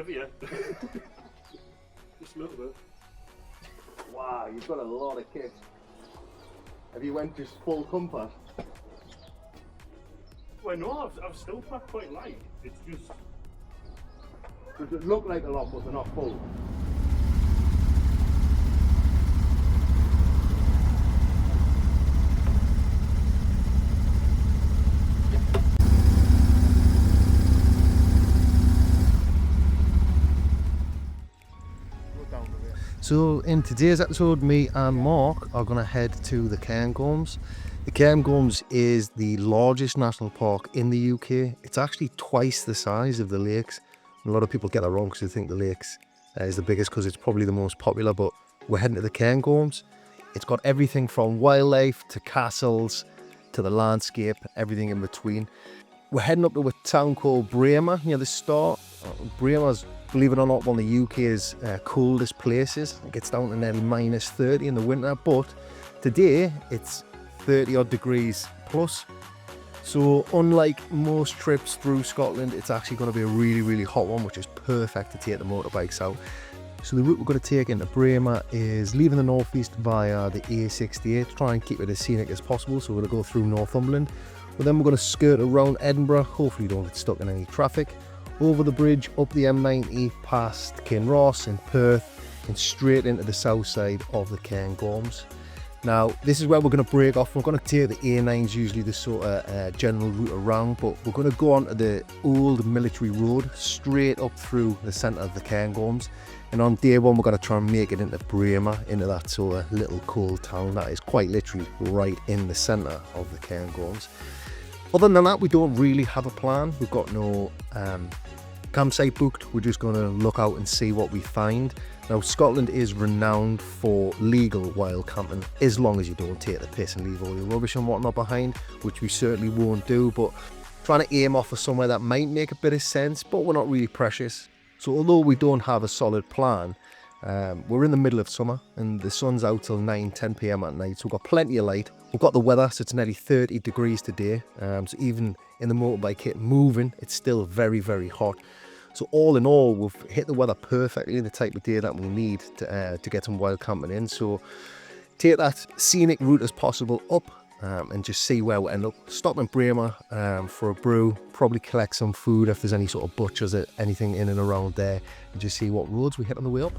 heavier. Just a little bit. Wow, you've got a lot of kit. Have you went just full compass? Well, no, I've still packed quite light. It's just... Does it look like a lot, but they're not full? So in today's episode, me and Mark are going to head to the Cairngorms. The Cairngorms is the largest national park in the UK. It's actually twice the size of the lakes. A lot of people get that wrong because they think the lakes is the biggest because it's probably the most popular, but we're heading to the Cairngorms. It's got everything from wildlife to castles to the landscape, everything in between. We're heading up to a town called Braemar near the start. Braemar's, believe it or not, one of the UK's coldest places. It gets down to nearly -30 in the winter, but today it's 30 odd degrees plus. So unlike most trips through Scotland, it's actually going to be a really hot one, which is perfect to take the motorbikes out. So the route we're going to take into Braemar is leaving the northeast via the A68 to try and keep it as scenic as possible. So we're going to go through Northumberland, but then we're going to skirt around Edinburgh, hopefully don't get stuck in any traffic, over the bridge, up the M90, past Cairngorms in Perth, and straight into the south side of the Cairngorms. Now, this is where we're going to break off. We're going to take the A9's usually the sort of general route around, but we're going to go onto the old military road straight up through the centre of the Cairngorms. And on day one, we're going to try and make it into Braemar, into that sort of little cold town that is quite literally right in the centre of the Cairngorms. Other than that, we don't really have a plan. We've got no campsite booked. We're just going to look out and see what we find. Now, Scotland is renowned for legal wild camping, as long as you don't take the piss and leave all your rubbish and whatnot behind, which we certainly won't do, but trying to aim off for somewhere that might make a bit of sense, but we're not really precious. So although we don't have a solid plan, we're in the middle of summer and the sun's out till 9-10 p.m. at night, so we've got plenty of light. We've got the weather, so it's nearly 30 degrees today, so even in the motorbike kit moving, it's still very hot. So all in all, we've hit the weather perfectly, the type of day that we need to get some wild camping in. So take that scenic route as possible up and just see where we end up. Stop in Braemar for a brew, probably collect some food if there's any sort of butchers or anything in and around there, and just see what roads we hit on the way up.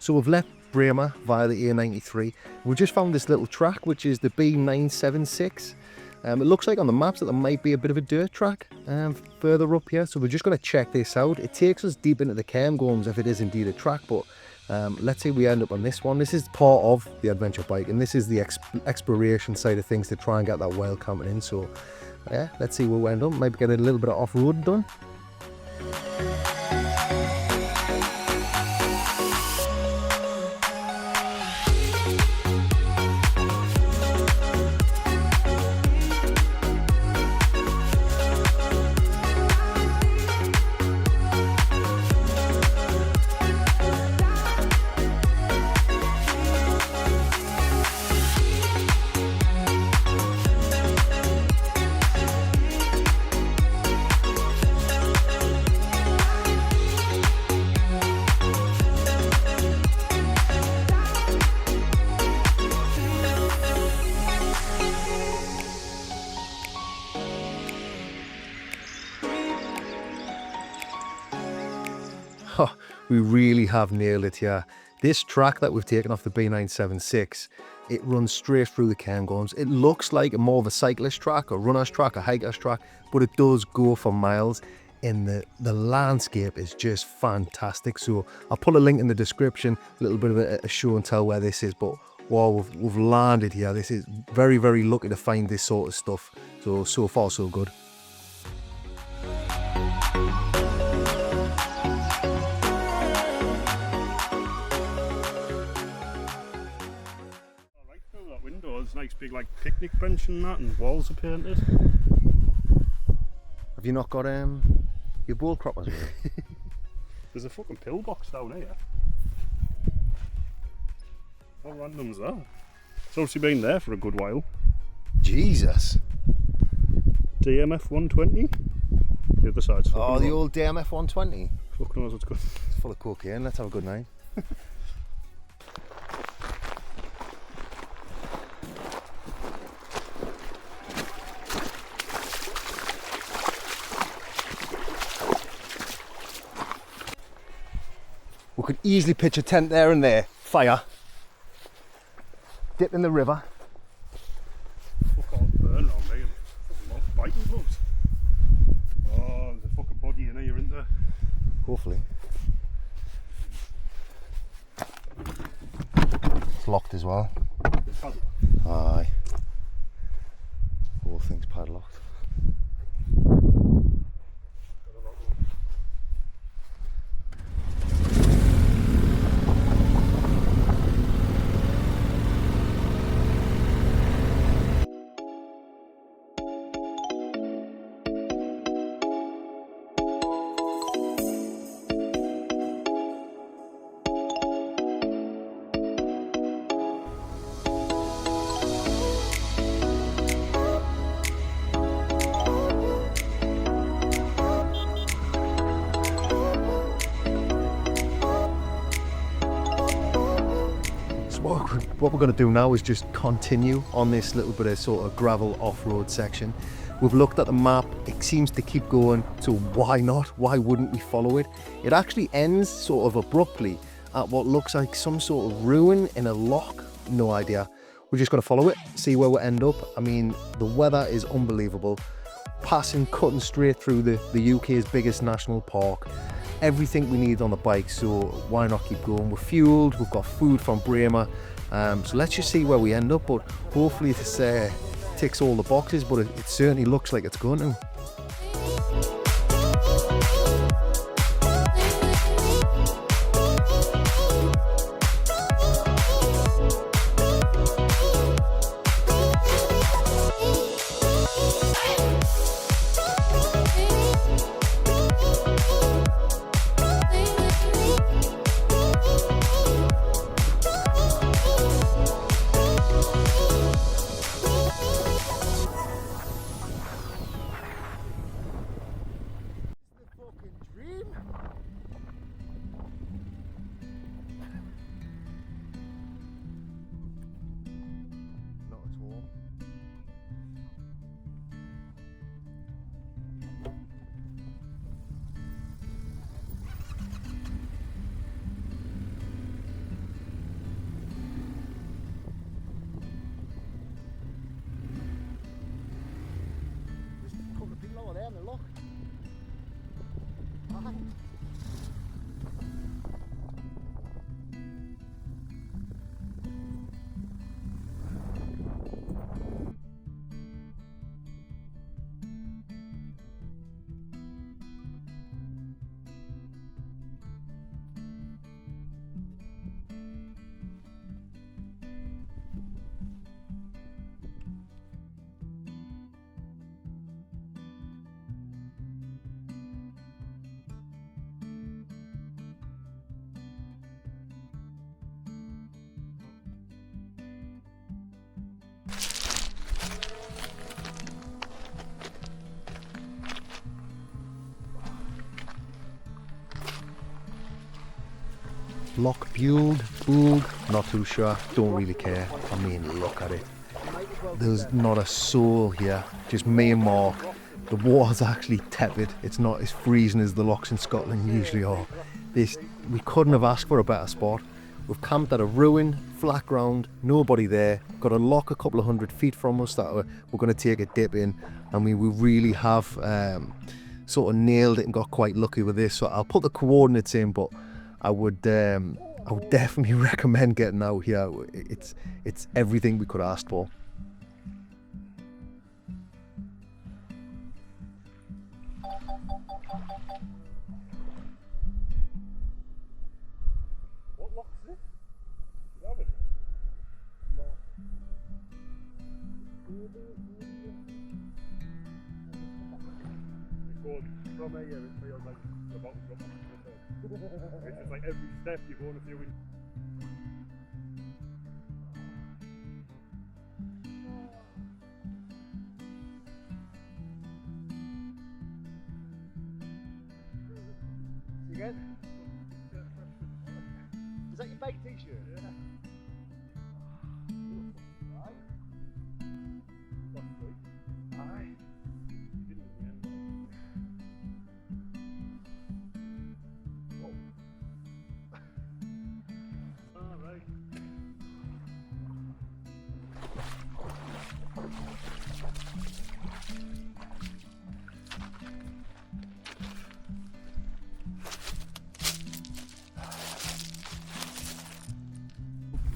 So we've left Braemar via the A93. We just found this little track, which is the B976. It looks like on the maps that there might be a bit of a dirt track further up here, so we're just going to check this out. It takes us deep into the Cairngorms if it is indeed a track, but let's say we end up on this one. This is part of the adventure bike, and this is the exploration side of things to try and get that wild camping in. So yeah, let's see where we end up. Maybe get a little bit of off-road done. We really have nailed it here. This track that we've taken off the B976, it runs straight through the Cairngorms. It looks like more of a cyclist track, a runner's track, a hiker's track, but it does go for miles. And the landscape is just fantastic. So I'll put a link in the description, a little bit of a show and tell where this is. But wow, we've landed here. This is very, very lucky to find this sort of stuff. So far, so good. There's nice big like picnic bench and that, and walls are painted. Have you not got your ball croppers with you? There's a fucking pillbox down here. How random's that? It's obviously been there for a good while. Jesus. DMF 120. The other side's fucking. Oh, the old DMF 120. Fuck knows what's good. It's full of cocaine. Let's have a good night. We could easily pitch a tent there and there. Fire. Dip in the river. Fuck all burn around there. Fucking biting gloves. Oh, there's a fucking body in here, isn't there? Hopefully. It's locked as well. Aye. Whole thing's padlocked. What we're going to do now is just continue on this little bit of sort of gravel off-road section. We've looked at the map, it seems to keep going, so why not? Why wouldn't we follow it? It actually ends sort of abruptly at what looks like some sort of ruin in a loch. No idea. We're just going to follow it, see where we end up. I mean, the weather is unbelievable. Cutting straight through the UK's biggest national park. Everything we need on the bike, so why not keep going? We're fueled, we've got food from Bremer. So let's just see where we end up, but hopefully this ticks all the boxes, but it certainly looks like it's going to. Loch Build, not too sure, don't really care. I mean, look at it. There's not a soul here, just me and Mark. The water's actually tepid, it's not as freezing as the lochs in Scotland usually are. This we couldn't have asked for a better spot. We've camped at a ruin, flat ground, nobody there. Got a loch a couple of 100 feet from us that we're going to take a dip in. I mean, we really have sort of nailed it and got quite lucky with this. So I'll put the coordinates in, but I would definitely recommend getting out here. It's everything we could ask for. What loch is it? You have it? It goes from here, it feels like the bottom's up. It's just like every step you go on a few inches. Again? Is that your bike t-shirt? Yeah. Aye. Alright.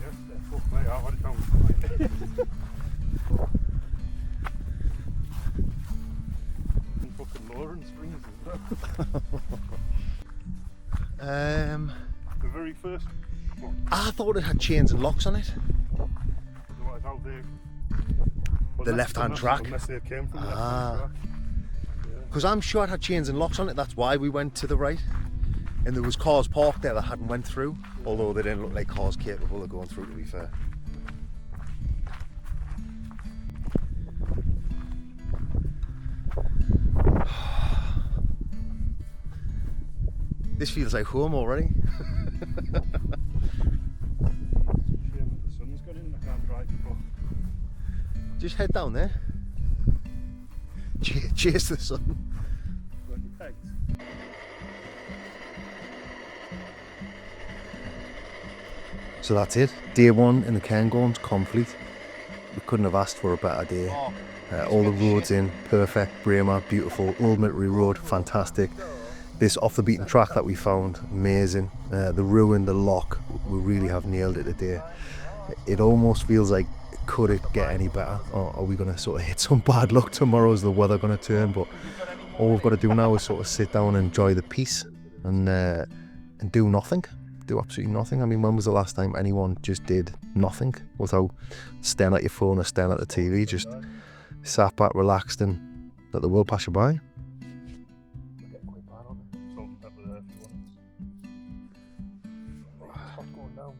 Yes, fuck me, I've had it down. Fucking Lauren Springs as well. The very first one. I thought it had chains and locks on it. Otherwise, how they. The left-hand track. Unless they came from the Ah. left-hand track. Because I'm sure it had chains and locks on it. That's why we went to the right. And there was cars parked there that hadn't went through. Although they didn't look like cars capable of going through, to be fair. This feels like home already. Shame that the sun's gone in, I can't drive before. Just head down there. Chase the sun. Got your pegs? So that's it. Day one in the Cairngorms complete. We couldn't have asked for a better day. All the roads in, perfect. Braemar, beautiful. Old Military Road, fantastic. This off the beaten track that we found, amazing. The ruin, the loch, we really have nailed it today. It almost feels like, could it get any better? Or are we going to sort of hit some bad luck tomorrow? Is the weather going to turn? But all we've got to do now is sort of sit down and enjoy the peace and do nothing. Do absolutely nothing. I mean, when was the last time anyone just did nothing without staring at your phone or staring at the TV? Just sat back, relaxed, and let the world pass you by. Salt and pepper there if you want it. Hot going down.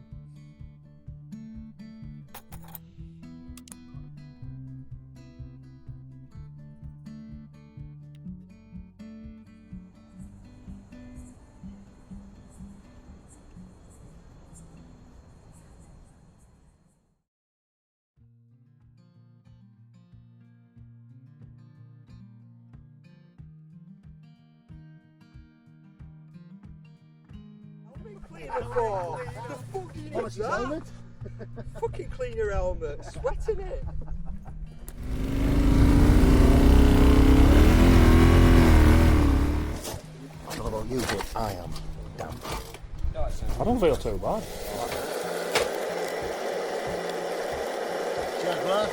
For the fucking what's that? Fucking clean your helmet, sweating it. I don't know about you, but I am damp. I don't feel too bad. Cheers, man.